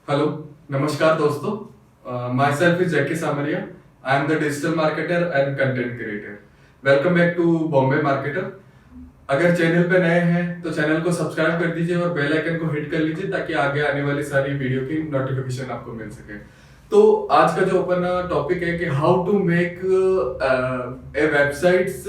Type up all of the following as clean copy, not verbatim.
Hello, नमस्कार दोस्तों। Myself is Jackie Samaria. I am the digital marketer and content creator. Welcome back to Bombay marketer. अगर channel पे नए हैं तो चैनल को सब्सक्राइब कर दीजिए और बेल आइकन को हिट कर लीजिए ताकि आगे आने वाली सारी वीडियो की नोटिफिकेशन आपको मिल सके। तो आज का जो अपन टॉपिक है कि how to make a websites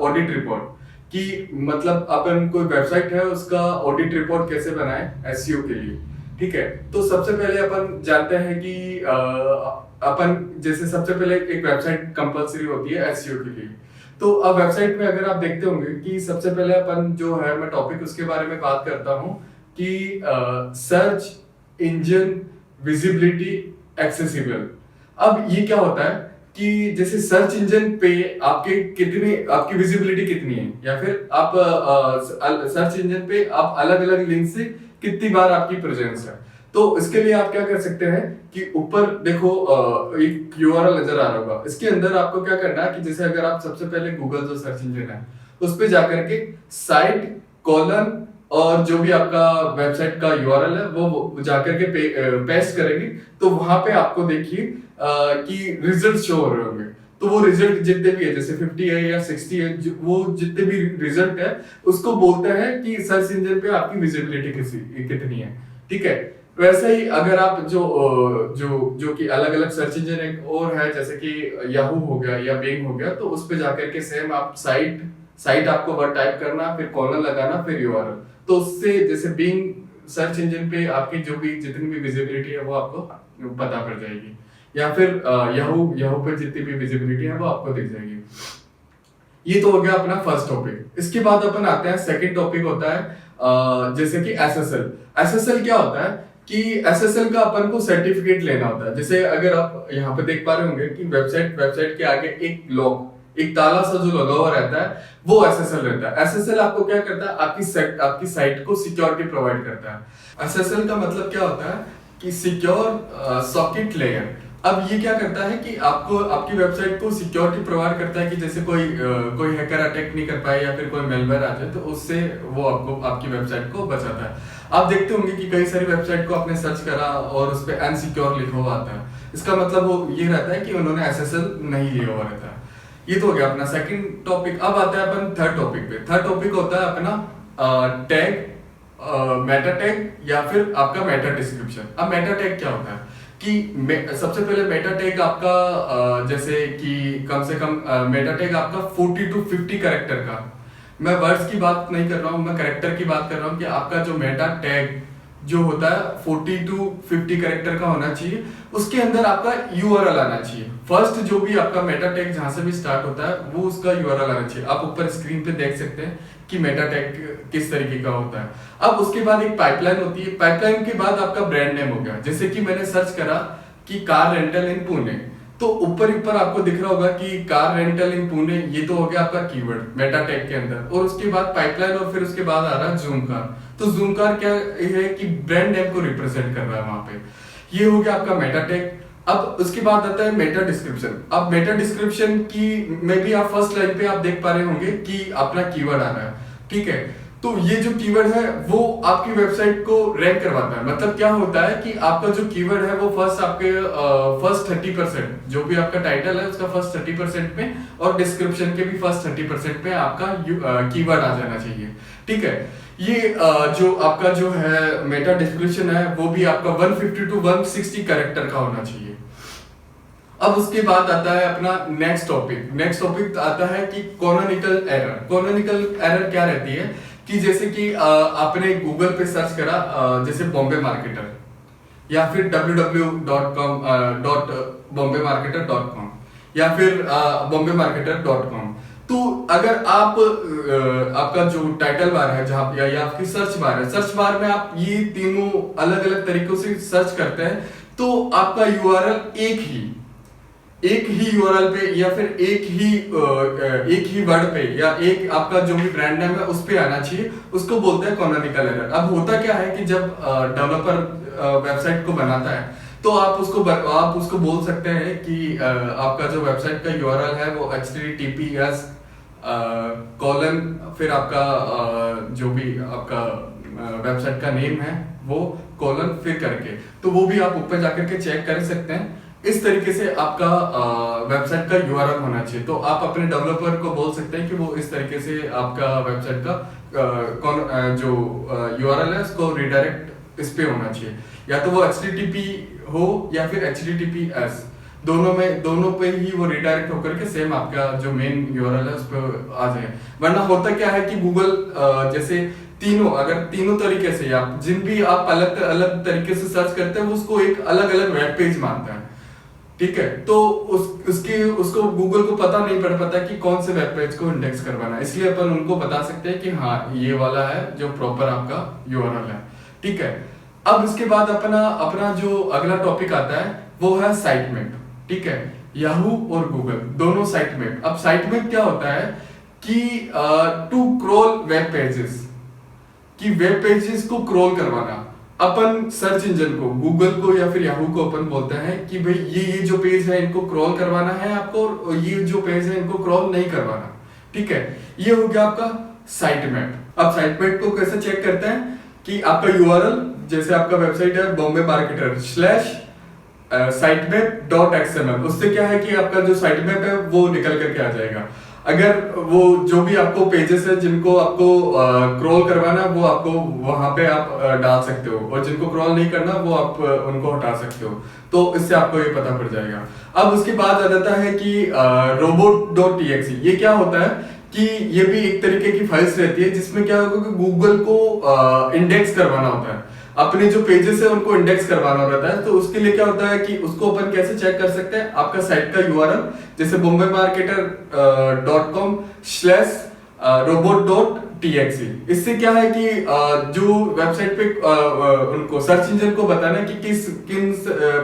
audit report, कि मतलब अपन कोई वेबसाइट है उसका ऑडिट रिपोर्ट कैसे बनाए एसईओ के लिए। ठीक है, तो सबसे पहले अपन जानते हैं कि अपन जैसे सबसे पहले एक वेबसाइट कंपलसरी होती है एसईओ के लिए। तो अब वेबसाइट में अगर आप देखते होंगे कि सबसे पहले अपन जो है, मैं टॉपिक उसके बारे में बात करता हूँ कि सर्च इंजन विजिबिलिटी एक्सेसिबल। अब ये क्या होता है कि जैसे सर्च इंजन पे आपकी विजिबिलिटी कितनी है, या फिर आप सर्च इंजन पे आप अलग अलग लिंक से कितनी बार आपकी प्रेजेंस है। तो इसके लिए आप क्या कर सकते हैं कि ऊपर देखो एक यूआरएल नजर आ रहा होगा। इसके अंदर आपको क्या करना है कि जैसे अगर आप सबसे पहले गूगल जो सर्च इंजन है उस पे जाकर के साइट कॉलन और जो भी आपका वेबसाइट का यूआरएल है वो जाकर के पेस्ट करेंगे, तो वहां पे आपको देखिए कि रिजल्ट शो हो रहे होंगे। तो वो रिजल्ट जितने भी है, जैसे 50 है या 60 है, वो जितने भी रिजल्ट है उसको बोलते हैं कि सर्च इंजन पे आपकी विजिबिलिटी कितनी है। ठीक है, वैसे ही अगर आप जो जो जो कि अलग अलग सर्च इंजन एक और है, जैसे कि याहू हो गया या बिंग हो गया, तो उस पे जाकर के सेम आप साइट साइट आपको वर्ड टाइप करना, फिर कॉलन लगाना, फिर यूआरएल। तो उससे जैसे बिंग सर्च इंजन पे आपकी जो भी जितनी भी विजिबिलिटी है वो आपको पता पड़ जाएगी, या फिर याहू याहू पे जितनी भी विजिबिलिटी है वो आपको दिख जाएगी। ये तो हो गया अपना फर्स्ट टॉपिक। इसके बाद अपन आते हैं सेकंड टॉपिक होता है जैसे कि एसएसएल। एसएसएल क्या होता है कि एसएसएल का अपन को सर्टिफिकेट लेना होता है। जैसे अगर आप यहाँ पे देख पा रहे होंगे कि वेबसाइट के आगे एक लॉक, एक ताला सा जो लगा हुआ रहता है वो एसएसएल रहता है। एसएसएल आपको क्या करता है, आपकी साइट को सिक्योरिटी प्रोवाइड करता है। एसएसएल का मतलब क्या होता है कि सिक्योर सॉकेट लेयर। अब ये क्या करता है कि आपको आपकी वेबसाइट को सिक्योरिटी प्रोवाइड करता है कि जैसे कोई हैकर अटैक नहीं कर पाए या फिर कोई मेलवेयर आ जाए तो उससे वो आपको आपकी वेबसाइट को बचाता है। आप देखते होंगे कि कई सारी वेबसाइट को आपने सर्च करा और उस पे अनसिक्योर लिखा हुआ आता है। इसका मतलब वो ये रहता है कि उन्होंने एसएसएल नहीं लिया हुआ रहता है। ये तो हो गया अपना सेकंड टॉपिक। अब आता है अपन थर्ड टॉपिक पे। थर्ड टॉपिक होता है अपना टैग, मेटा टैग या फिर आपका मेटा डिस्क्रिप्शन। अब मेटा टैग क्या होता है कि सबसे पहले मेटा टैग आपका जैसे कि कम से कम मेटा टैग आपका 40 to 50 कैरेक्टर का, मैं वर्ड्स की बात नहीं कर रहा हूँ, मैं कैरेक्टर की बात कर रहा हूँ कि आपका जो मेटा टैग जो होता है 40 to 50 कैरेक्टर का होना चाहिए। उसके अंदर आपका यूआरएल आना चाहिए। फर्स्ट जो भी आपका मेटा टैग जहां से भी स्टार्ट होता है वो उसका यूआरएल आना चाहिए। आप ऊपर स्क्रीन पे देख सकते हैं कि मेटा टैग किस तरीके का होता है। अब उसके बाद एक पाइपलाइन होती है। पाइपलाइन के बाद आपका ब्रांड नेम हो गया। जैसे कि मैंने सर्च करा कि कार रेंटल इन पुणे, तो ऊपर ऊपर आपको दिख रहा होगा कि कार रेंटल इन पुणे, ये तो हो गया आपका कीवर्ड मेटा टैग के अंदर। और उसके बाद पाइपलाइन और फिर उसके बाद आ रहा है जूम कार। तो जूम कार क्या है कि ब्रांड नेम को रिप्रेजेंट कर रहा है वहां पे। ये हो गया आपका मेटा टैग। अब उसके बाद आता है मेटा डिस्क्रिप्शन। अब मेटा डिस्क्रिप्शन की में भी आप फर्स्ट लाइन पे आप देख पा रहे होंगे कि अपना कीवर्ड आ रहा है। ठीक है, तो ये जो कीवर्ड है वो आपकी वेबसाइट को रैंक करवाता है। मतलब क्या होता है कि आपका जो कीवर्ड है वो फर्स्ट 30%, जो भी आपका टाइटल है उसका फर्स्ट 30% में और डिस्क्रिप्शन के भी फर्स्ट 30% में आपका कीवर्ड आ जाना चाहिए। ठीक है, ये जो आपका जो है मेटा डिस्क्रिप्शन है वो भी आपका 150 to 160 कैरेक्टर का होना चाहिए। अब उसके बाद आता है अपना नेक्स्ट टॉपिक। नेक्स्ट टॉपिक आता है कि कैनोनिकल एरर। कैनोनिकल एरर क्या रहती है कि जैसे कि आपने गूगल पे सर्च करा जैसे बॉम्बे मार्केटर या फिर www.bombaymarketer.com या फिर bombaymarketer.com। तो अगर आप आपका जो टाइटल बार है जहां या आपकी सर्च बार है, सर्च बार में आप ये तीनों अलग अलग तरीकों से सर्च करते हैं तो आपका यूआरएल एक ही यूआरएल पे या फिर एक ही वर्ड पे या एक आपका जो भी ब्रांड नेम है उस पे आना चाहिए। उसको बोलते हैं कैनोनिकल एरर। अब होता क्या है कि जब डेवलपर वेबसाइट को बनाता है तो आप उसको बोल सकते हैं कि आपका जो वेबसाइट का यूआरएल है वो https कॉलन फिर आपका जो भी आपका वेबसाइट का नेम है वो कोलन फिर करके, तो वो भी आप ऊपर जाकर के चेक कर सकते हैं। इस तरीके से आपका वेबसाइट का यूआरएल होना चाहिए। तो आप अपने डेवलपर को बोल सकते हैं कि वो इस तरीके से आपका वेबसाइट का जो यूआरएल है उसको रिडायरेक्ट इस पे होना चाहिए, या तो वो HTTP हो या फिर HTTPS, दोनों पे ही वो रिडायरेक्ट होकर के सेम आपका जो मेन यूआरएल है उस पर आ जाए। वरना होता क्या है कि गूगल जैसे अगर तीनों तरीके से आप जिन भी आप अलग अलग तरीके से सर्च करते हैं वो उसको एक अलग अलग वेब पेज मानता है, ठीक है। तो उसको गूगल को पता नहीं पड़ पाता कि कौन से वेब पेज को इंडेक्स करवाना है, इसलिए अपन उनको बता सकते हैं कि हाँ ये वाला है जो प्रॉपर आपका यूआरएल है, ठीक है। अब इसके बाद अपना जो अगला टॉपिक आता है वो है साइट मैप, ठीक है। याहू और गूगल दोनों साइट मैप। अब साइट मैप क्या होता है कि टू क्रोल वेब पेजेस, कि वेब पेजेस को क्रोल करवाना। अपन सर्च इंजन को, गूगल को या फिर याहू को अपन बोलते हैं कि भाई ये जो पेज है इनको क्रॉल करवाना है आपको, और ये जो पेज है इनको क्रॉल नहीं करवाना, ठीक है। ये हो गया आपका साइट मैप। अब साइट मैप को कैसे चेक करते हैं कि आपका यूआरएल, जैसे आपका वेबसाइट है बॉम्बे मार्केटर /sitemap.xml, उससे क्या है कि आपका जो साइट मैप है वो निकल करके आ जाएगा। अगर वो जो भी आपको पेजेस है जिनको आपको क्रॉल करवाना वो आपको वहां पे आप डाल सकते हो, और जिनको क्रॉल नहीं करना वो आप उनको हटा सकते हो। तो इससे आपको ये पता पड़ जाएगा। अब उसके बाद आ जाता है कि robot.txt। ये क्या होता है कि ये भी एक तरीके की फाइल्स रहती है जिसमें क्या होगा कि गूगल को इंडेक्स करवाना होता है, अपने जो पेजेस है उनको इंडेक्स करवाना रहता है। तो उसके लिए क्या होता है कि उसको अपन कैसे चेक कर सकते हैं, आपका साइट का यूआरएल जैसे bombeymarketer.com/robot.txt। इससे क्या है कि जो वेबसाइट पे उनको सर्च इंजन को बताना है कि किन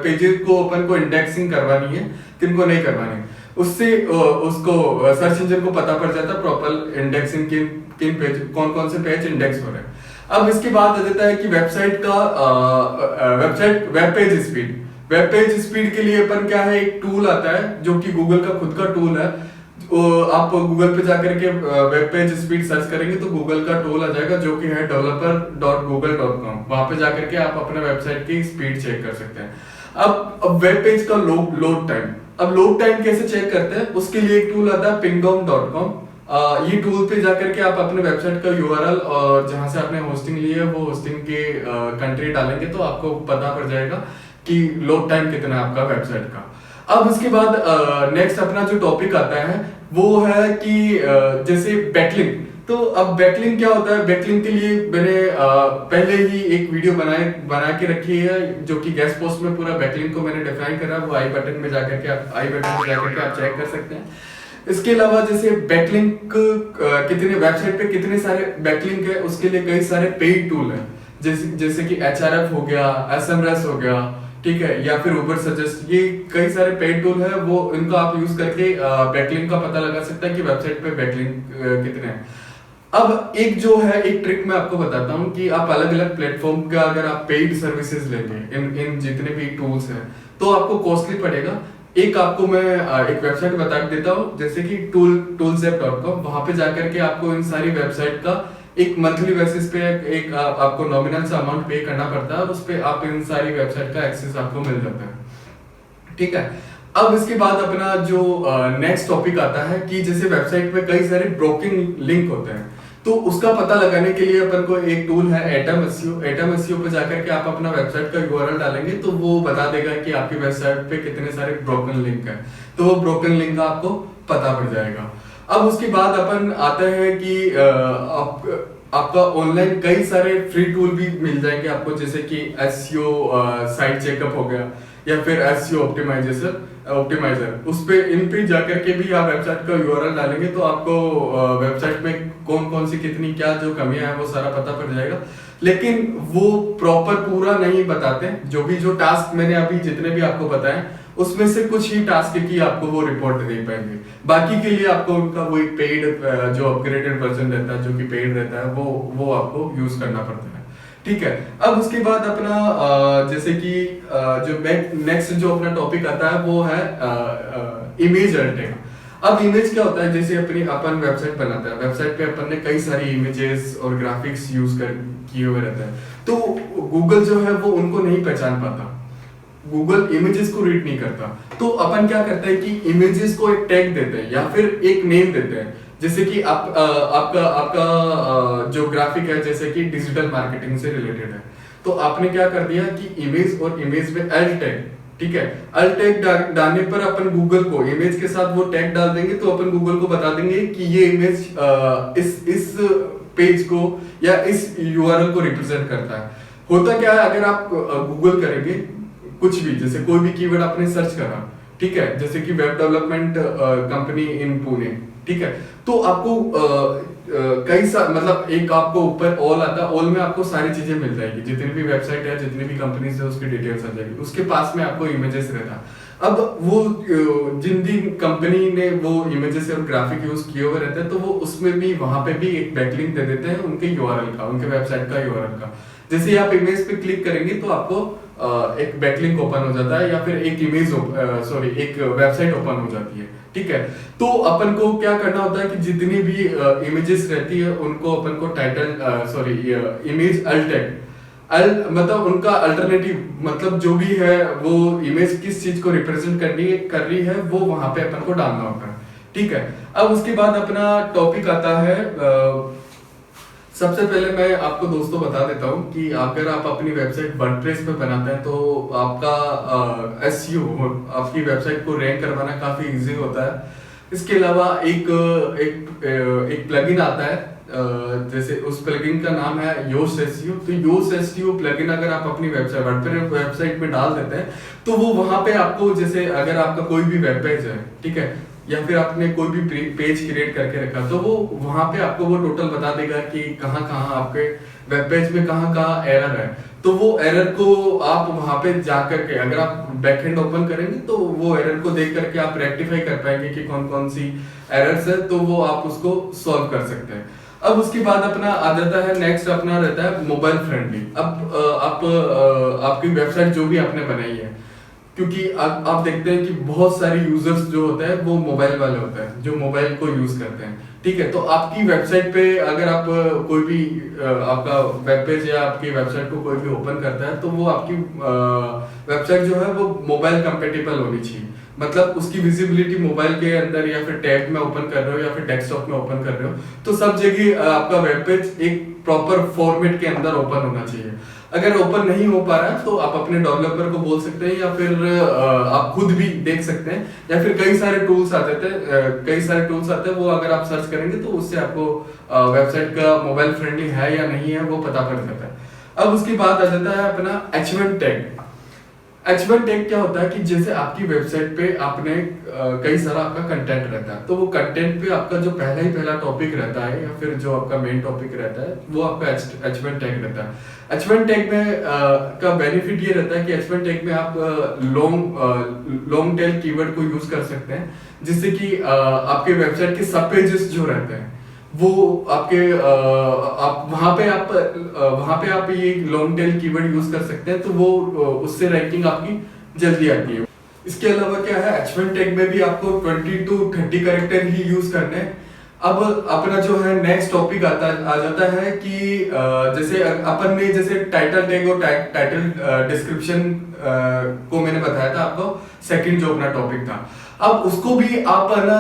पेजेस को अपन को इंडेक्सिंग करवानी है, किन को नहीं करवानी है। उससे उसको सर्च इंजन को पता पड़ जाता है प्रॉपर इंडेक्सिंग किन पेज, कौन कौन से पेज इंडेक्स हो रहे हैं। अब इसके बाद आ जाता है कि वेबसाइट का वेब पेज स्पीड के लिए अपन क्या है, एक टूल आता है जो कि गूगल का खुद का टूल है। आप गूगल पे जाकर के वेब पेज स्पीड सर्च करेंगे तो गूगल का टूल आ जाएगा जो कि है developer.google.com। वहां पे जाकर के आप अपने वेबसाइट की स्पीड चेक कर सकते हैं। अब वेब पेज का लोड टाइम, अब लोड टाइम कैसे चेक करते हैं, उसके लिए एक टूल आता है pingdom.com। ये टूल पे जाकर के आप अपने वेबसाइट का यूआरएल और जहां से आपने होस्टिंग ली है वो होस्टिंग के कंट्री डालेंगे तो आपको पता पड़ जाएगा कि लोड टाइम कितना है आपका वेबसाइट का। अब इसके बाद नेक्स्ट अपना जो टॉपिक आता है वो है कि जैसे बैकलिंक। तो अब बैकलिंक क्या होता है, बैकलिंक के लिए मैंने पहले ही एक वीडियो बना के रखी है जो कि गेस्ट पोस्ट में पूरा बैकलिंक को मैंने डिफाइन करा, वो आई बटन में जाकर के आप चेक कर सकते हैं। इसके अलावा जैसे बैकलिंक कितने वेबसाइट पे कितने सारे बैकलिंक है उसके लिए कई सारे पेड टूल है, जैसे कि HRF हो गया, SMRS हो गया, ठीक है, या फिर उबर सजेस्ट। ये कई सारे पेड टूल है, वो इनको आप यूज करके बैकलिंक का पता लगा सकते हैं कि वेबसाइट पे बैकलिंक कितने हैं। अब एक ट्रिक मैं आपको बताता हूँ कि आप अलग अलग प्लेटफॉर्म का अगर आप पेड सर्विसेज लेंगे इन जितने भी टूल्स हैं तो आपको कॉस्टली पड़ेगा। एक आपको मैं एक वेबसाइट बता देता हूँ जैसे कि toolzap.com। वहां पे जाकर के आपको इन सारी वेबसाइट का एक मंथली बेसिस पे एक आपको नॉमिनल सा अमाउंट पे करना पड़ता है और उस पे आप इन सारी वेबसाइट का एक्सेस आपको मिल जाता है, ठीक है। अब इसके बाद अपना जो नेक्स्ट टॉपिक आता है कि जैसे वेबसाइट में कई सारे ब्रोकन लिंक होते हैं, तो उसका पता लगाने के लिए अपन को एक टूल है एटम एसईओ पे जाकर के आप अपना वेबसाइट का यूआरएल डालेंगे तो वो बता देगा कि आपकी वेबसाइट पे कितने सारे ब्रोकन लिंक है, तो वो ब्रोकन लिंक का आपको पता पड़ जाएगा। अब उसके बाद अपन आता है कि आपका ऑनलाइन कई सारे फ्री टूल भी मिल जाएंगे आपको, जैसे कि एसईओ साइट चेकअप हो गया या फिर एसईओ ऑप्टिमाइजर। उस पे इन पे जाकर के भी आप वेबसाइट का यूआरएल डालेंगे तो आपको वेबसाइट में कौन कौन सी कितनी क्या जो कमियां है वो सारा पता पड़ जाएगा। लेकिन वो प्रॉपर पूरा नहीं बताते, जो टास्क मैंने अभी जितने भी आपको बताए उसमें से कुछ ही टास्क की आपको वो रिपोर्ट दे पाएंगे, बाकी के लिए आपको उनका वो पेड जो अपग्रेडेड वर्जन रहता है जो कि पेड रहता है वो आपको यूज करना पड़ता है, ठीक है। अब उसके बाद अपना जैसे कि जो नेक्स्ट जो अपना टॉपिक आता है वो है इमेज एडिटिंग। अब इमेज क्या होता है, जैसे अपनी अपन वेबसाइट बनाता है, वेबसाइट पे अपन ने कई सारी इमेजेस और ग्राफिक्स यूज कर किए हुए रहते हैं, तो गूगल जो है वो उनको नहीं पहचान पाता, गूगल इमेजेस को रीड नहीं करता। तो अपन क्या करते हैं कि इमेजेस को एक टैग देते हैं या फिर एक नेम देते हैं। जैसे कि आपका आपका जो ग्राफिक है जैसे कि डिजिटल मार्केटिंग से रिलेटेड है, तो आपने क्या कर दिया कि इमेज और इमेज में एल टैग, ठीक है, एल टैग डालने पर अपन गूगल को इमेज के साथ वो टैग डाल देंगे, तो अपन गूगल को बता देंगे कि ये इमेज इस पेज को या इस यूआरएल को रिप्रेजेंट करता है। होता क्या है, अगर आप गूगल करेंगे कुछ भी, जैसे कोई भी कीवर्ड आपने सर्च करा, ठीक है, जैसे कि वेब डेवलपमेंट कंपनी इन पुणे, ठीक है, तो आपको कई सारे मतलब एक आपको ऊपर ऑल आता है, ऑल में आपको सारी चीजें मिल जाएगी, जितनी भी वेबसाइट है, जितनी भी कंपनीज है, उसकी डिटेल्स आ जाएगी, उसके पास में आपको इमेजेस रहता। अब वो जिन भी कंपनी ने वो इमेजेस और ग्राफिक यूज किए हुए रहते हैं, तो वो उसमें भी वहां पे भी एक बैकलिंक दे देते हैं उनके यूआरएल का, उनके वेबसाइट का यूआरएल का। जैसे ही आप इमेज पे क्लिक करेंगे तो आपको एक बैकलिंक ओपन हो जाता है या फिर एक एक वेबसाइट ओपन हो जाती है, ठीक है। तो अपन को क्या करना होता है कि जितनी भी इमेजेस रहती है उनको अपन को टाइटल इमेज अल्ट टैग मतलब उनका अल्टरनेटिव, मतलब जो भी है वो इमेज किस चीज को रिप्रेजेंट कर रही है वो वहां पे अपन को डालना होता है, ठीक है। अब उसके बाद अपना टॉपिक आता है सबसे पहले मैं आपको दोस्तों बता देता हूँ कि अगर आप अपनी वेबसाइट वर्डप्रेस पे बनाते हैं तो आपका एसईओ आपकी वेबसाइट को रैंक करवाना काफी इजी होता है। इसके अलावा एक प्लगइन आता है, जैसे उस प्लगइन का नाम है योस्ट एसईओ। तो योस्ट एसईओ प्लगइन अगर आप अपनी वेबसाइट में डाल देते हैं तो वो वहां पे आपको, जैसे अगर आपका कोई भी वेब पेज है, ठीक है, या फिर आपने कोई भी पेज क्रिएट करके रखा, तो वो वहां पे आपको वो टोटल बता देगा कि कहाँ कहाँ आपके वेब पेज में कहाँ कहाँ एरर है। तो वो एरर को आप वहां पे जा करके अगर आप बैकएंड ओपन करेंगे तो वो एरर को देख करके आप रेक्टिफाई कर पाएंगे कि कौन कौन सी एरर्स है, तो वो आप उसको सॉल्व कर सकते हैं। अब उसके बाद अपना आ जाता है नेक्स्ट, अपना रहता है मोबाइल फ्रेंडली। अब आपकी वेबसाइट जो भी आपने बनाई है, क्योंकि आप देखते हैं कि बहुत सारे यूजर्स जो होते हैं वो मोबाइल वाले होते हैं जो मोबाइल को यूज करते हैं, ठीक है। तो आपकी वेबसाइट पे अगर आप कोई भी आपका वेब पेज या आपकी वेबसाइट को कोई भी ओपन करता है तो वो आपकी वेबसाइट जो है वो मोबाइल कंपेटेबल होनी चाहिए। मतलब उसकी विजिबिलिटी मोबाइल के अंदर या फिर टैब में ओपन कर रहे हो या फिर डेस्कटॉप में ओपन कर रहे हो, तो सब जगह आपका वेब पेज एक प्रॉपर फॉर्मेट के अंदर ओपन होना चाहिए। अगर ओपन नहीं हो पा रहा है तो आप अपने डेवलपर को बोल सकते हैं या फिर आप खुद भी देख सकते हैं, या फिर कई सारे टूल्स आते हैं वो अगर आप सर्च करेंगे तो उससे आपको वेबसाइट का मोबाइल फ्रेंडली है या नहीं है वो पता पड़ जाता है। अब उसके बाद आ जाता है अपना H1 टैग। H1 टैग क्या होता है कि जैसे आपकी वेबसाइट पे आपने कई सारा आपका कंटेंट रहता है, तो वो कंटेंट पे आपका जो पहला टॉपिक रहता है या फिर जो आपका मेन टॉपिक रहता है वो आपका H1 टैग रहता है। H1 टैग में का बेनिफिट ये रहता है कि H1 टैग में आप लॉन्ग टेल कीवर्ड को यूज कर सकते हैं, जिससे कि आपके वेबसाइट के सब पेजेस जो रहते हैं वो आपके आप वहां पे आप ये लॉन्ग टेल कीवर्ड यूज कर सकते हैं, तो वो उससे रैंकिंग आपकी जल्दी आती है। इसके अलावा क्या है, H1 टैग में भी आपको 20 to 30 कैरेक्टर ही यूज करने हैं। अब अपना जो है नेक्स्ट टॉपिक आ जाता है कि जैसे अपन ने जैसे टाइटल टैग और टाइटल डिस्क्रिप्शन को मैंने बताया था आपको, सेकंड जो अपना टॉपिक था। अब उसको भी आप है ना,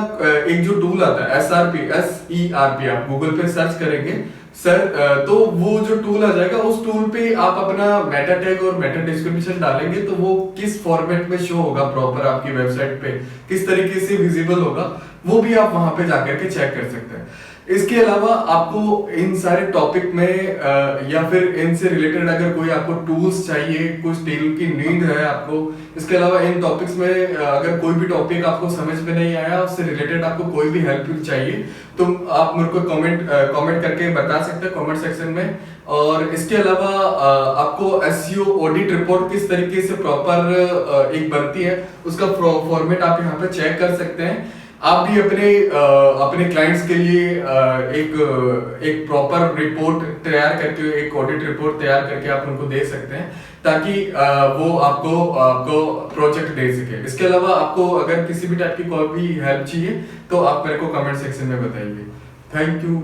एक जो टूल आता है SERP आप गूगल पे सर्च करेंगे सर, तो वो जो टूल आ जाएगा उस टूल पे आप अपना मेटा टैग और मेटा डिस्क्रिप्शन डालेंगे तो वो किस फॉर्मेट में शो होगा प्रॉपर आपकी वेबसाइट पे, किस तरीके से विजिबल होगा, वो भी आप वहां पे जाकर के चेक कर सकते हैं। इसके अलावा आपको इन सारे टॉपिक में या फिर इनसे रिलेटेड अगर कोई आपको टूल्स चाहिए, कुछ टूल की नीड है आपको, इसके अलावा इन टॉपिक्स में अगर कोई भी टॉपिक आपको समझ में नहीं आया, उससे रिलेटेड आपको कोई भी हेल्प चाहिए, तो आप मेरे को कमेंट करके बता सकते हैं कमेंट सेक्शन में। और इसके अलावा आपको एसईओ ऑडिट रिपोर्ट किस तरीके से प्रॉपर एक बनती है उसका फॉर्मेट आप यहाँ पे चेक कर सकते हैं। आप भी अपने क्लाइंट्स के लिए एक प्रॉपर रिपोर्ट तैयार करके, एक ऑडिट रिपोर्ट तैयार करके आप उनको दे सकते हैं, ताकि वो आपको प्रोजेक्ट दे सके। इसके अलावा आपको अगर किसी भी टाइप की कोई भी हेल्प चाहिए तो आप मेरे को कमेंट सेक्शन में बताइए। Thank you.